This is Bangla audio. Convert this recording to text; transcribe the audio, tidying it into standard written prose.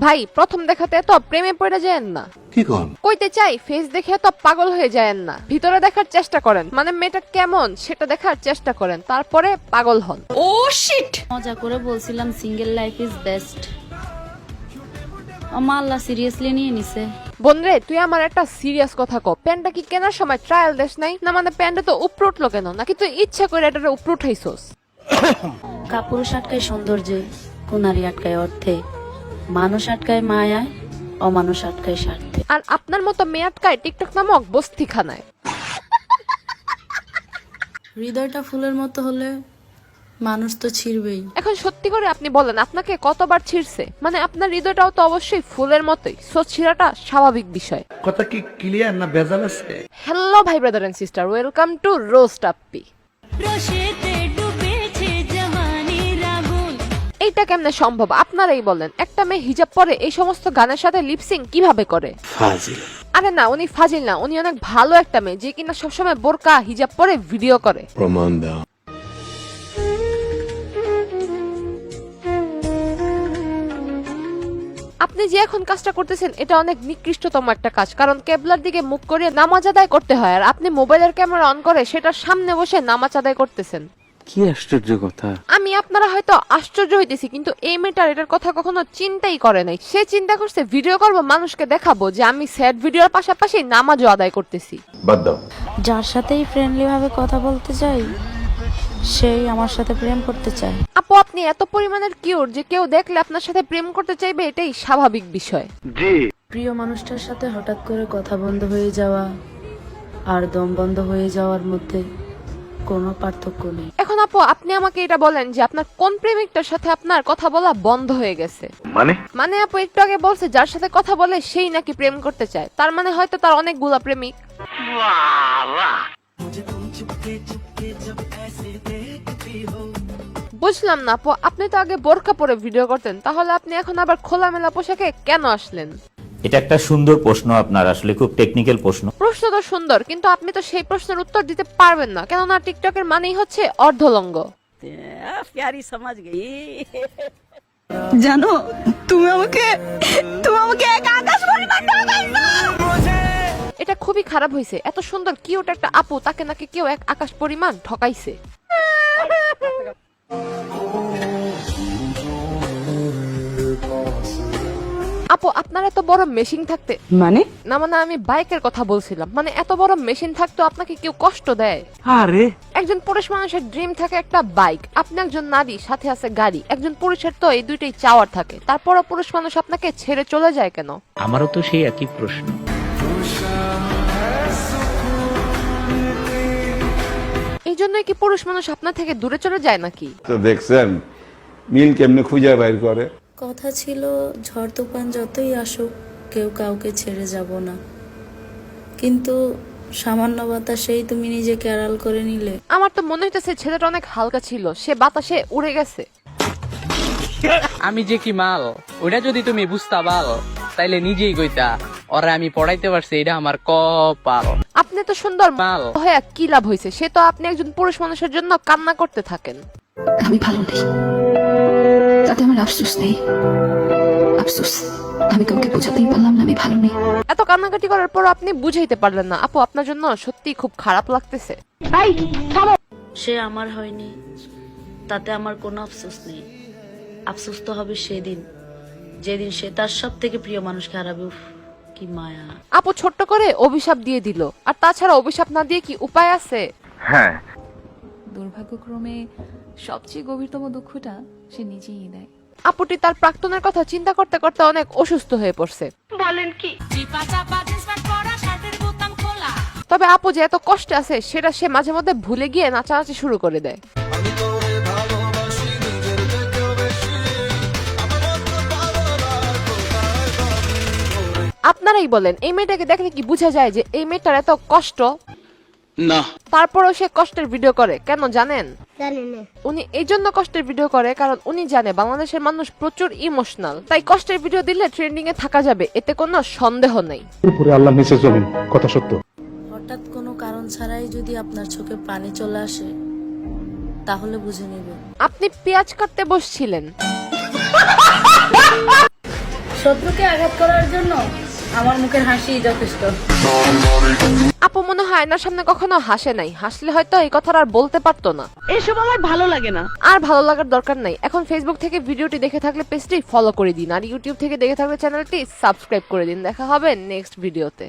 ভাই প্রথম দেখাতে তো প্রেমে পড়ে যায়েন না। কি কোন? কইতে চাই ফেস দেখে তো পাগল হয়ে যায়েন না, ভিতরে দেখার চেষ্টা করেন, মানে মেয়েটা কেমন সেটা দেখার চেষ্টা করেন, তারপরে পাগল হন। ও শিট, মজা করে বলছিলাম সিঙ্গেল লাইফ ইজ বেস্ট, আমার আল্লাহ সিরিয়াসলি নিয়ে নিছে। বোনরে তুই আমার একটা সিরিয়াস কথা ক, প্যান্টটা কি কেনার সময় ট্রায়াল দেশ নাই না? মানে প্যান্টটা তো উপরে উঠলো কেন, নাকি তুই ইচ্ছা করে এটা উপরে উঠাইছস? কাপুরুষ আটকায় সৌন্দর্যে, কুনারি আটকায় অর্থে, মানুষ আটকায় মায়ায়, অমানুষ আটকায় স্বার্থে। আর আপনার মতো মেয়ে আটকায় টিকটক নামক বস্তিখানায়। হৃদয়টা ফুলের মতো হলে মানুষ তো ছিড়বেই। এখন সত্যি করে আপনি বলেন আপনাকে কতবার ছিঁড়ছে? মানে আপনার হৃদয়টাও তো অবশ্যই ফুলের মতোই, সো ছিঁড়াটা স্বাভাবিক বিষয়। কথা কি ক্লিয়ার না ভেজাল আছে? হ্যালো ভাই brother and sister, welcome to roast আপ্পি। এইটা কেমনে সম্ভব আপনারাই বলেন? একটা মেয়ে হিজাব পরে এই সমস্ত গানের সাথে লিপসিং কিভাবে করে? ফাজিল। আরে না, উনি ফাজিল না, উনি অনেক ভালো একটা মেয়ে যে কিনা সবসময় বোরকা হিজাব পরে ভিডিও করে। প্রমাণ দাও। আপনি যে এখন কাজটা করতেছেন এটা অনেক নিকৃষ্টতম একটা কাজ, কারণ কেবলার দিকে মুখ করে নামাজ আদায় করতে হয়, আর আপনি মোবাইলের ক্যামেরা অন করে সেটার সামনে বসে নামাজ আদায় করতেছেন। কি আশ্চর্য কথা! আমি আপনারা হয়তো আশ্চর্য হইতেছি, কিন্তু এই মেয়েটার এটার কথা কখনো চিন্তাই করে নাই। সে চিন্তা করছে ভিডিও করব, মানুষকে দেখাবো যে আমি স্যাড ভিডিওর পাশাপাশি নামাজও আদায় করতেছি। বাদ দাও। যার সাথেই ফ্রেন্ডলি ভাবে কথা বলতে চাই সেই আমার সাথে প্রেম করতে চায়। আপু আপনি এত পরিমাণের কিউট যে কেউ দেখলে আপনার সাথে প্রেম করতে চাইবে, এটাই স্বাভাবিক বিষয়। প্রিয় মানুষটার সাথে হঠাৎ করে কথা বন্ধ হয়ে যাওয়া আর দম বন্ধ হয়ে যাওয়ার মধ্যে কোনো পার্থক্য নেই। এখন আপু আপনি আমাকে এটা বলেন যে আপনার কোন প্রেমিকটার সাথে আপনার কথা বলা বন্ধ হয়ে গেছে? মানে আপু একটু আগে বলছে যার সাথে কথা বলে সেই নাকি প্রেম করতে চায়, তার মানে হয়তো তার অনেকগুলা প্রেমিক। বুঝলাম না আপু, আপনি তো আগে বোরকা পরে ভিডিও করতেন, তাহলে আপনি এখন আবার খোলামেলা পোশাকে কেন আসলেন? এটা একটা সুন্দর প্রশ্ন আপনার, আসলে খুব টেকনিক্যাল প্রশ্ন। প্রশ্ন তো সুন্দর, কিন্তু আপনি তো সেই প্রশ্নের উত্তর দিতে পারবেন না, কেননা টিকটকের মানেই হচ্ছে অর্ধলঙ্গ। জানো তুমি আমাকে এক আকাশ পরিমাণ ঠকাইছো। এটা খুবই খারাপ হয়েছে, এত সুন্দর কিউট একটা আপু, তাকে নাকি কেউ এক আকাশ পরিমাণ ঠকাইছে। আপু আপনার এত বড় মেশিন থাকতে, মানে না মানে আমি বাইকের কথা বলছিলাম, মানে এত বড় মেশিন থাকতো আপনাকে কেউ কষ্ট দেয়? আরে একজন পুরুষ মানুষের ড্রিম থাকে একটা বাইক, আপনি একজন নারী সাথে আছে গাড়ি, একজন পুরুষের তো এই দুইটাই চাওয়ার থাকে, তারপরও পুরুষ মানুষ আপনাকে ছেড়ে চলে যায় কেন? আমারও তো সেই একই প্রশ্ন। এই জন্যই কি পুরুষ মানুষ আপনার থেকে দূরে চলে যায় নাকি? তো দেখছেন মিল কেমনে খুঁজে বাইর করে। কথা ছিল ঝড় তুফান যতই আসুক কেউ কাউকে ছেড়ে যাব না, কিন্তু সামান্য বাতাসেই তুমি নিজেকে আড়াল করে নিলে। আমার তো মনে হইতেছে ছেলেটা অনেক হালকা ছিল, সে বাতাসে উড়ে গেছে। আমি যে কি মাল ওটা যদি তুমি বুঝতা পাল তাইলে নিজেই কইতা ওরা আমি পড়াইতে পারছি, এটা আমার কপাল। আপনি তো সুন্দর মাল হয়ে কি লাভ হয়েছে? সে তো আপনি একজন পুরুষ মানুষের জন্য কান্না করতে থাকেন। আমি ভালো নেই, তাতে আমার আফসোস নেই। আফসোস আমি কাউকে বোঝাতেই পারলাম না আমি ভালো নেই। এত কান্নাকাটি করার পর আপনি বুঝাইতে পারলেন না। আপু আপনার জন্য সত্যি খুব খারাপ লাগতেছে। সে আমার হয়নি, তাতে আমার কোনো আফসোস নেই। আফসোস তো হবে সেদিন যেদিন সে তার সব থেকে প্রিয় মানুষকে হারাবে। উফ কি মায়া। আপু ছোট্ট করে অভিশাপ দিয়ে দিল, আর তাছাড়া অভিশাপ না দিয়ে কি উপায় আছে? দুর্ভাগ্যক্রমে সবচেয়ে গভীরতম দুঃখটা সে নিজেই দেয়। আপুটি তার প্রাক্তনের কথা চিন্তা করতে করতে অনেক অসুস্থ হয়ে পড়ছে। তবে আপু যে এত কষ্টে আছে সেটা সে মাঝে মধ্যে ভুলে গিয়ে নাচানাচি শুরু করে দেয়। আপনারাই বলেন এই মেয়েটাকে দেখলে কি বোঝা যায় যে এই মেয়েটার এত কষ্ট? না, তারপরও সে কষ্টের ভিডিও করে কেন জানেন? উনি এই জন্য কষ্টের ভিডিও করে কারণ উনি জানে বাংলাদেশের মানুষ প্রচুর ইমোশনাল, তাই কষ্টের ভিডিও দিলে ট্রেন্ডিং এ থাকা যাবে, এতে কোনো সন্দেহ নেই। উপরে আল্লাহ নিচে জমিন, কথা সত্য। হঠাৎ কোনো কারণ ছাড়াই যদি আপনার চোখে পানি চলে আসে তাহলে বুঝে নেবে। আপনি পেঁয়াজ কাটতে বসছিলেন। শত্রুকে আঘাত করার জন্য আমার মুখের হাসি যথেষ্ট। আপু মনে হয় আয়নার সামনে কখনো হাসে নাই, হাসলে হয়তো এই কথাটা আর বলতে পারতো না। এসব আমার ভালো লাগে না। আর ভালো লাগার দরকার নাই, এখন ফেসবুক থেকে ভিডিওটি দেখে থাকলে পেজটি ফলো করে দিন, আর ইউটিউব থেকে দেখে থাকলে চ্যানেলটি সাবস্ক্রাইব করে দিন। দেখা হবে নেক্সট ভিডিওতে।